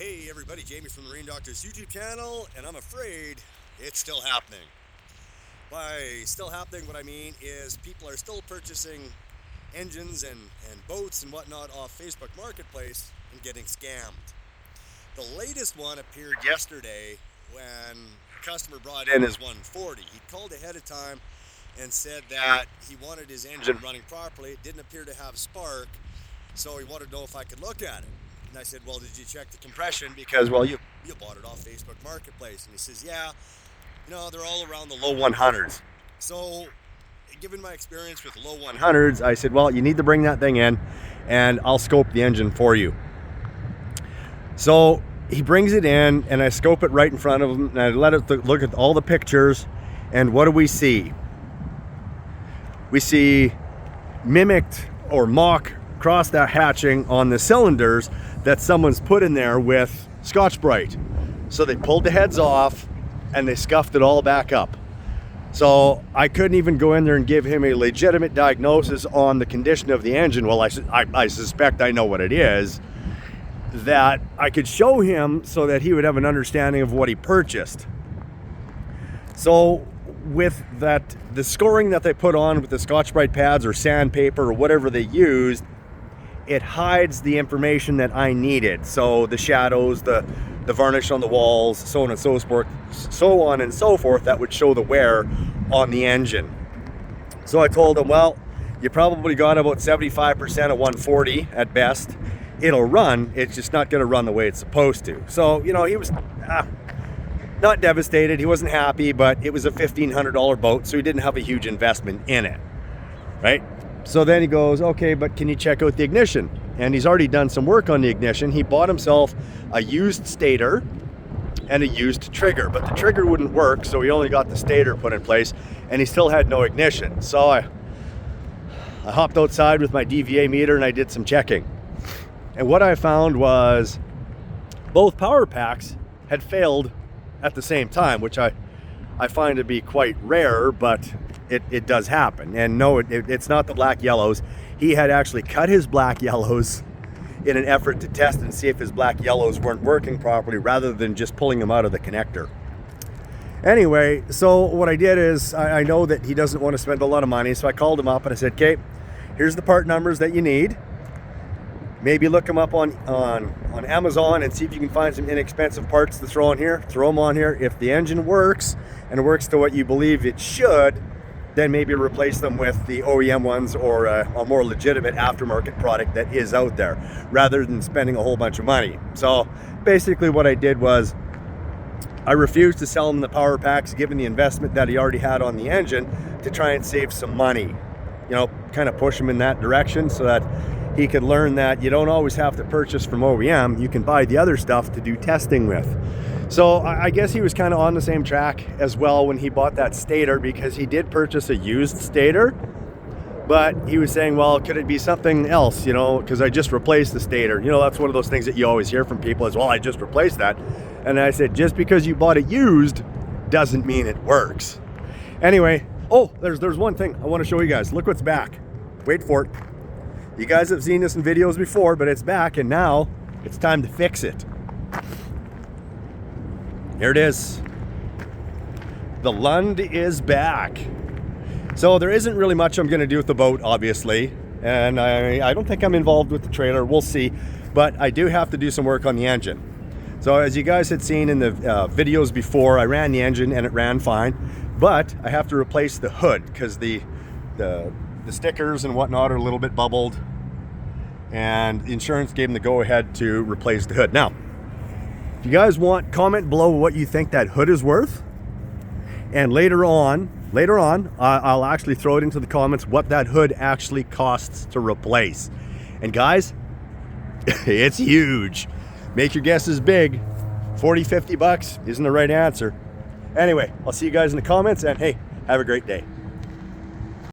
Hey everybody, Jamie from the Marine Doctor's YouTube channel, and I'm afraid it's still happening. By still happening, what I mean is people are still purchasing engines and boats and whatnot off Facebook Marketplace and getting scammed. The latest one appeared yesterday when a customer brought in his 140. He called ahead of time and said that he wanted his engine running properly. It didn't appear to have spark, so he wanted to know if I could look at it. And I said, well, did you check the compression? Because, well, you bought it off Facebook Marketplace. And he says, yeah, they're all around the low 100s. So, given my experience with low 100s, I said, well, you need to bring that thing in and I'll scope the engine for you. So, he brings it in and I scope it right in front of him and I let it look at all the pictures. And what do we see? We see mimicked or mock cross that hatching on the cylinders that someone's put in there with Scotch-Brite. So they pulled the heads off and they scuffed it all back up. So I couldn't even go in there and give him a legitimate diagnosis on the condition of the engine. Well, I suspect I know what it is, that I could show him so that he would have an understanding of what he purchased. So with that, the scoring that they put on with the Scotch-Brite pads or sandpaper or whatever they used, it hides the information that I needed. So the shadows, the varnish on the walls, so on and so forth, that would show the wear on the engine. So I told him, well, you probably got about 75% of 140 at best. It'll run, it's just not gonna run the way it's supposed to. So, he was not devastated, he wasn't happy, but it was a $1,500 boat, so he didn't have a huge investment in it, right? So then he goes, okay, but can you check out the ignition? And he's already done some work on the ignition. He bought himself a used stator and a used trigger, but the trigger wouldn't work, so he only got the stator put in place, and he still had no ignition. So I hopped outside with my DVA meter and I did some checking. And what I found was both power packs had failed at the same time, which I find to be quite rare, but it does happen. And no, it's not the black yellows. He had actually cut his black yellows in an effort to test and see if his black yellows weren't working properly rather than just pulling them out of the connector. Anyway, so what I did is I know that he doesn't want to spend a lot of money, so I called him up and I said, okay, here's the part numbers that you need. Maybe look them up on Amazon and see if you can find some inexpensive parts to throw on here. Throw them on here. If the engine works and works to what you believe it should, then maybe replace them with the OEM ones or a more legitimate aftermarket product that is out there, rather than spending a whole bunch of money. So basically what I did was I refused to sell him the power packs, given the investment that he already had on the engine, to try and save some money. Kind of push him in that direction so that he could learn that you don't always have to purchase from OEM. You can buy the other stuff to do testing with. So I guess he was kind of on the same track as well when he bought that stator, because he did purchase a used stator, but he was saying, well, could it be something else, because I just replaced the stator. That's one of those things that you always hear from people is, well, I just replaced that. And I said, just because you bought it used doesn't mean it works. Anyway, there's one thing I want to show you guys. Look what's back. Wait for it. You guys have seen this in videos before, but it's back, and now it's time to fix it. Here it is. The Lund is back. So there isn't really much I'm going to do with the boat, obviously, and I don't think I'm involved with the trailer. We'll see, but I do have to do some work on the engine. So as you guys had seen in the videos before, I ran the engine and it ran fine, but I have to replace the hood because the stickers and whatnot are a little bit bubbled, and the insurance gave them the go-ahead to replace the hood. Now, if you guys want, comment below what you think that hood is worth, and later on, I'll actually throw it into the comments what that hood actually costs to replace. And guys, it's huge. Make your guesses big. 40-50 bucks isn't the right answer. Anyway, I'll see you guys in the comments, and hey, have a great day.